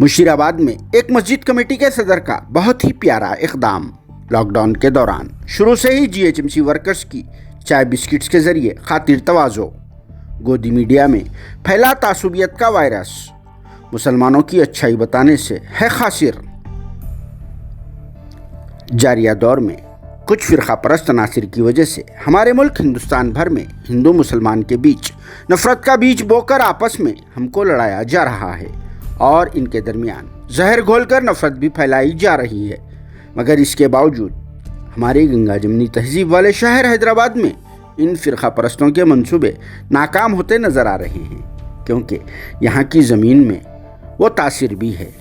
मुशीराबाद में एक मस्जिद कमेटी के सदर का बहुत ही प्यारा इकदाम। लॉकडाउन के दौरान शुरू से ही जीएचएमसी वर्कर्स की चाय बिस्किट्स के जरिए खातिर तवाज़ो। गोदी मीडिया में फैला तासुबियत का वायरस, मुसलमानों की अच्छाई बताने से है खासिर। जारिया दौर में कुछ फिरका परस्त अनासिर की वजह से हमारे मुल्क हिंदुस्तान भर में हिंदू मुसलमान के बीच नफरत का बीज बोकर आपस में हमको लड़ाया जा रहा है और इनके दरमियान जहर घोलकर नफरत भी फैलाई जा रही है। मगर इसके बावजूद हमारी गंगा जमनी तहजीब वाले शहर हैदराबाद में इन फिरका परस्तों के मंसूबे नाकाम होते नज़र आ रहे हैं, क्योंकि यहाँ की ज़मीन में वो तासिर भी है।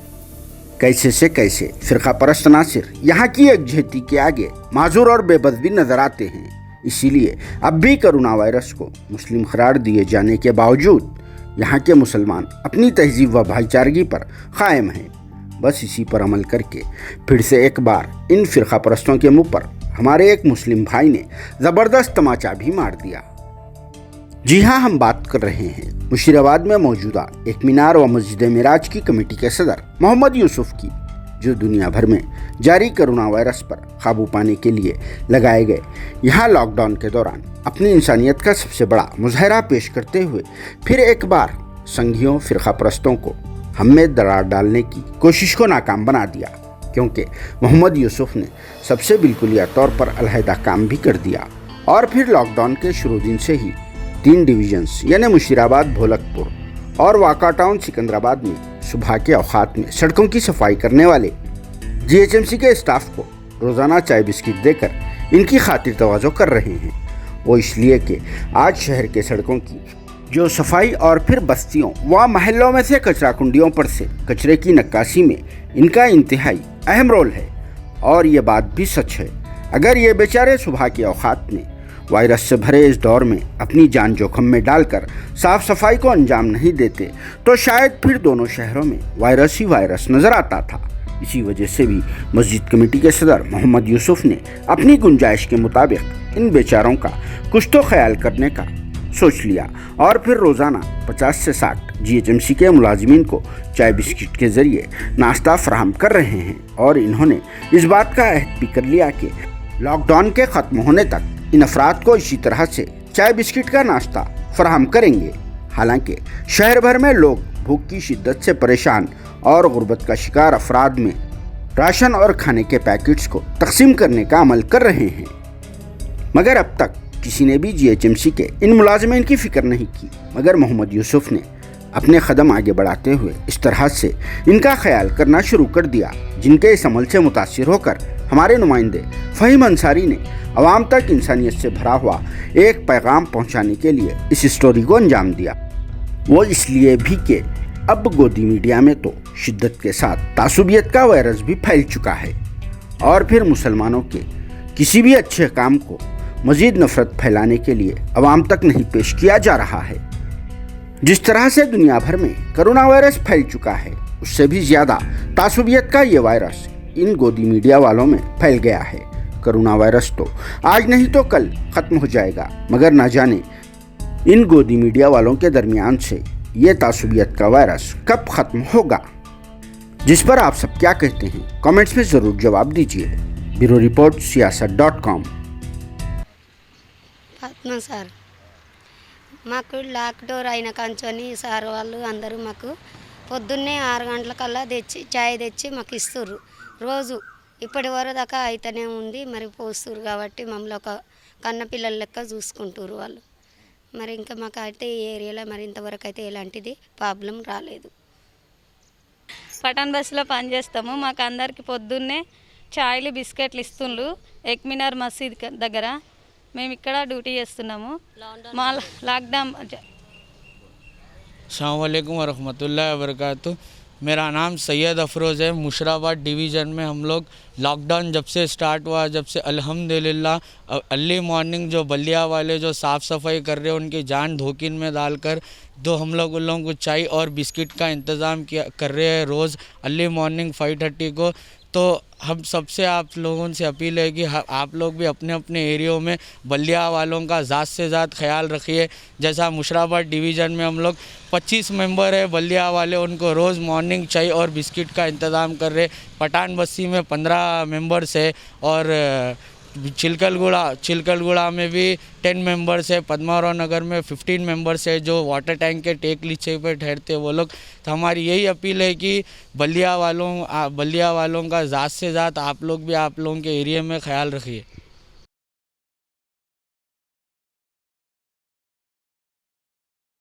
कैसे से कैसे फिरका परस्त नासिर यहाँ की एकजहती के आगे माजूर और बेबस भी नजर आते हैं। इसीलिए अब भी कोरोना वायरस को मुस्लिम करार दिए जाने के बावजूद यहाँ के मुसलमान अपनी तहजीब व भाईचारगी पर कायम हैं। बस इसी पर अमल करके फिर से एक बार इन फिरका परस्तों के मुंह पर हमारे एक मुस्लिम भाई ने ज़बरदस्त तमाचा भी मार दिया। जी हाँ, हम बात कर रहे हैं मुशीराबाद में मौजूदा एक मीनार व मस्जिद मिराज की कमेटी के सदर मोहम्मद यूसुफ की, जो दुनिया भर में जारी कोरोना वायरस पर काबू पाने के लिए लगाए गए यहाँ लॉकडाउन के दौरान अपनी इंसानियत का सबसे बड़ा मुजाहरा पेश करते हुए फिर एक बार संघियों फिरका परस्तों को हम में दरार डालने की कोशिश को नाकाम बना दिया, क्योंकि मोहम्मद यूसुफ ने सबसे बिल्कुलिया तौर पर अलहदा काम भी कर दिया और फिर लॉकडाउन के शुरू दिन से ही 3 डिवीजन्स यानी मुशीराबाद, भोलकपुर और वाका टाउन सिकंदराबाद में सुबह के औकात में सड़कों की सफाई करने वाले जीएचएमसी के स्टाफ को रोज़ाना चाय बिस्किट देकर इनकी खातिर तवाज़ो कर रहे हैं। वो इसलिए कि आज शहर के सड़कों की जो सफाई और फिर बस्तियों व महल्लों में से कचरा कुंडियों पर से कचरे की नक्काशी में इनका इंतहाई अहम रोल है। और ये बात भी सच है, अगर ये बेचारे सुबह के औकात में वायरस से भरे इस दौर में अपनी जान जोखम में डालकर साफ सफाई को अंजाम नहीं देते तो शायद फिर दोनों शहरों में वायरस ही वायरस नज़र आता था। इसी वजह से भी मस्जिद कमेटी के सदर मोहम्मद यूसुफ ने अपनी गुंजाइश के मुताबिक इन बेचारों का कुछ तो ख्याल करने का सोच लिया और फिर रोज़ाना 50 से 60 जीएचएमसी के मुलाजिमीन को चाय बिस्किट के ज़रिए नाश्ता फराहम कर रहे हैं। और इन्होंने इस बात का अहद भी कर लिया कि लॉकडाउन के ख़त्म होने तक इन अफराद को इसी तरह से चाय बिस्किट का नाश्ता फराहम करेंगे। हालांकि शहर भर में लोग भूख की शिद्दत से परेशान और गुर्बत का शिकार अफराद में राशन और खाने के पैकेट्स को तकसीम करने का अमल कर रहे हैं, मगर अब तक किसी ने भी जीएचएमसी के इन मुलाजिमीन की फिक्र नहीं की। मगर मोहम्मद यूसुफ ने अपने कदम आगे बढ़ाते हुए इस तरह से इनका ख्याल करना शुरू कर दिया, जिनके इस अमल से मुतासिर होकर हमारे नुमाइंदे फ़हीम अंसारी ने आवाम तक इंसानियत से भरा हुआ एक पैगाम पहुंचाने के लिए इस स्टोरी को अंजाम दिया। वो इसलिए भी कि अब गोदी मीडिया में तो शिद्दत के साथ तासुबियत का वायरस भी फैल चुका है और फिर मुसलमानों के किसी भी अच्छे काम को मज़ीद नफ़रत फैलाने के लिए आवाम तक नहीं पेश किया जा रहा है। जिस तरह से दुनिया भर में कोरोना वायरस फैल चुका है, उससे भी ज़्यादा तासुबियत का ये वायरस इन गोदी मीडिया वालों में फैल गया है। कोरोना वायरस तो आज नहीं तो कल ख़त्म हो जाएगा, मगर ना जाने इन गोदी मीडिया वालों के दरमियान से ये तासुबियत का वायरस कब ख़त्म होगा। जिस पर आप सब क्या कहते हैं, कमेंट्स में ज़रूर जवाब दीजिए। Bureau report siyaasat.com। Padma sir, మాకు లాక్డౌన్ అయిన కంచని సార్ వాళ్ళు అందరూ మాకు పొద్దున్నే 6 గంటలకల్లా చాయ్ తెచ్చి మాకు ఇస్తుర్రు రోజు. ఇప్పటి వరకు దాకా అయితేనే ఉంది, మరి పోస్తుర్రు కాబట్టి మమ్మల్ని ఒక కన్న పిల్లల లెక్క చూసుకుంటారు వాళ్ళు. మరి ఇంకా మాకు అయితే ఈ ఏరియాలో మరి ఇంతవరకు అయితే ఎలాంటిది ప్రాబ్లం రాలేదు. పటాన్ బస్సులో పనిచేస్తాము. మాకు అందరికి పొద్దున్నే చాయ్లు బిస్కెట్లు ఇస్తుండ్రు ఎక్మినార్ మసీద్ దగ్గర. మేము ఇక్కడ డ్యూటీ చేస్తున్నాము. మా లాక్డౌన్ अस्सलाम वालेकुम वरहमतुल्लाहि वबरकातुहू। मेरा नाम सैयद अफरोज़ है। मुशराबाद डिवीज़न में हम लोग लॉकडाउन जब से स्टार्ट हुआ, जब से अल्हम्दुलिल्लाह अर्ली मॉर्निंग जो बलिया वाले जो साफ़ सफाई कर रहे हैं उनकी जान धोखिन में डालकर तो हम लोग उन लोगों को चाय और बिस्किट का इंतज़ाम कर रहे हैं। रोज़ अर्ली मॉर्निंग 5:30 को तो हम सबसे आप लोगों से अपील है कि आप लोग भी अपने अपने एरियो में बल्दिया वालों का ज़्यादा से ज़्यादा ख्याल रखिए। जैसा मुशराबाद डिवीज़न में हम लोग 25 मेंबर है बल्दिया वाले, उनको रोज़ मॉर्निंग चाय और बिस्किट का इंतज़ाम कर रहे। पठान बस्ती में 15 मेंबर्स है और चिलकलगुड़ा में भी 10 मेंबर्स है, पद्माराव नगर में 15 मेंबर्स है जो वाटर टैंक के टेक नीचे पे ठहरते वो लोग। तो हमारी यही अपील है कि बल्दिया वालों का ज़्यादा से ज़्यादा आप लोग भी आप लोगों के एरिया में ख्याल रखिए।